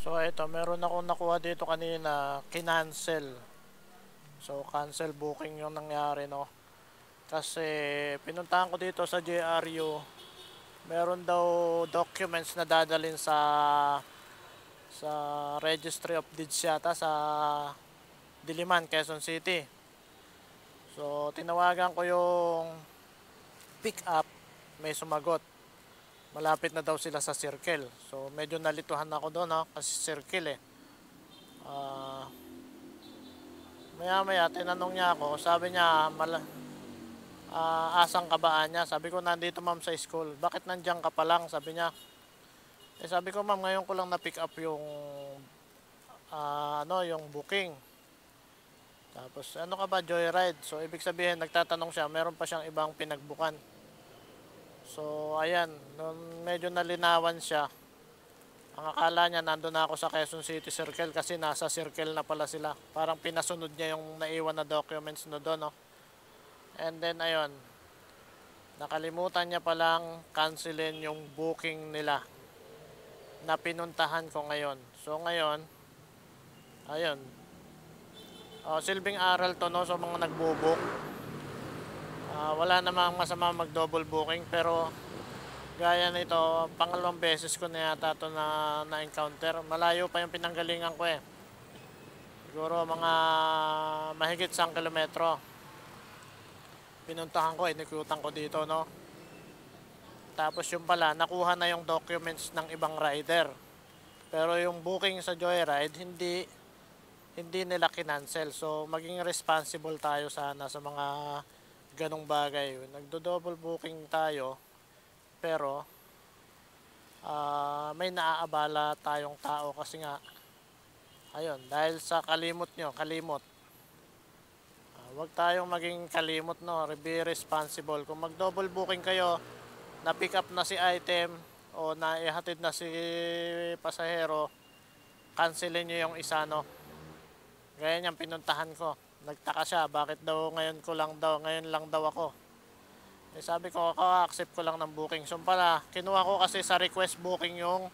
So ito, meron akong nakuha dito kanina, kinancel. So cancel booking yung nangyari, no. Kasi pinuntahan ko dito sa JRU, meron daw documents na dadalhin sa Registry of Deeds yata sa Diliman, Quezon City. So tinawagan ko yung pick up, may sumagot. Malapit na daw sila sa circle. So medyo nalituhan ako doon, ha, kasi circle eh. Maya maya tinanong niya ako, sabi niya asang kabaan niya. Sabi ko nandito ma'am sa school. Bakit nandiyan ka pa lang? Sabi niya. Sabi ko ma'am, ngayon ko lang na pick up yung yung booking. Tapos ano ka ba, joyride? So ibig sabihin nagtatanong siya, meron pa siyang ibang pinagbukan. So ayan, nung medyo nalinawan siya, ang akala niya nandun na ako sa Quezon City Circle kasi nasa circle na pala sila. Parang pinasunod niya yung naiwan na documents na doon, no? And then ayun, nakalimutan niya palang cancelin yung booking nila na pinuntahan ko ngayon. So ngayon, ayun, silbing aral to, no, sa mga nagbo-book. Wala namang masama mag-double booking, pero gaya nito, pangalawang beses ko na yata ito na-encounter. Malayo pa yung pinanggalingan ko eh. Siguro mga mahigit 1 kilometro. Pinuntahan ko, inikutan ko dito, no. Tapos yung pala, nakuha na yung documents ng ibang rider. Pero yung booking sa Joyride, hindi nila kinancel. So maging responsible tayo sana sa mga ganong bagay. Nagdo-double booking tayo, pero may naaabala tayong tao kasi nga ayun, dahil sa kalimot, wag tayong maging kalimot, no. Be responsible. Kung mag double booking kayo, na pick up na si item o na ihatid na si pasahero, cancelin nyo yung isa, no. Gaya niyang pinuntahan ko, nagtaka siya bakit daw ngayon lang daw ako. Sabi ko, accept ko lang ng booking. So pala, kinuha ko kasi sa request booking yung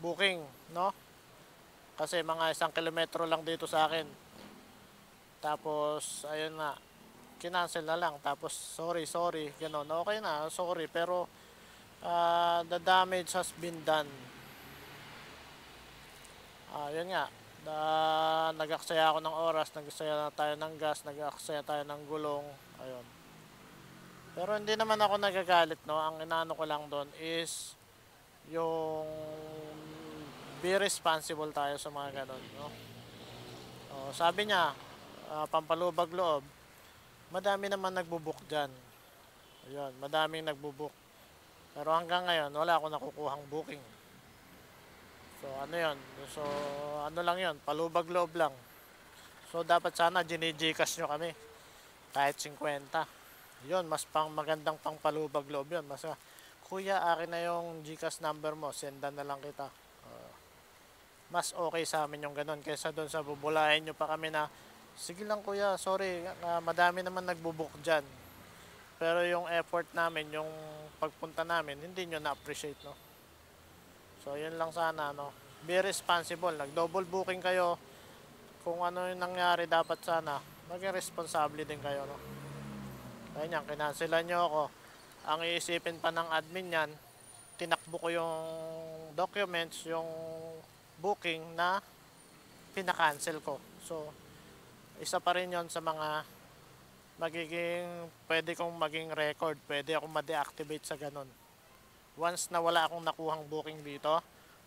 booking, no? Kasi mga 1 kilometro lang dito sa akin. Tapos, ayun na, kinancel na lang. Tapos, sorry, gano'n. Okay na, sorry, pero the damage has been done. Yun nga, nag-aksaya ako ng oras, nag-aksaya na tayo ng gas, nag-aksaya tayo ng gulong, ayun. Pero hindi naman ako nagagalit, no. Ang inaano ko lang doon is yung be responsible tayo sa mga ganun, no. Sabi niya, pampalubag loob, madami naman nagbubook dyan. Ayun, madaming nagbubook. Pero hanggang ngayon, wala akong nakukuhang booking. So ano yun? So ano lang yun, palubag loob lang. So dapat sana gini-gcash nyo kami kahit 50. Yun, mas magandang pang palubag loob yun. Mas kuya, akin na yung GCash number mo, sendan na lang kita. Mas okay sa amin yung ganun kaysa doon sa bubulahin nyo pa kami na sige lang kuya, sorry, madami naman nagbubook dyan. Pero yung effort namin, yung pagpunta namin, hindi nyo na-appreciate, no. So yun lang sana, no. Be responsible. Nag-double booking kayo. Kung ano yung nangyari, dapat sana maging responsable din kayo, no. Kaya niyan, kinancelan nyo ako. Ang iisipin pa ng admin yan, tinakbo ko yung documents, yung booking na pinakancel ko. So isa pa rin yon sa mga pwede kong maging record. Pwede akong ma-deactivate sa ganun. Once na wala akong nakuhang booking dito,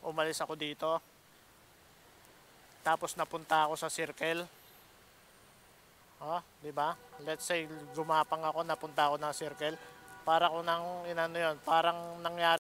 umalis ako dito, tapos napunta ako sa circle, di ba? Let's say gumapang ako, napunta ako ng circle, para ko nang inano yon, parang nangyari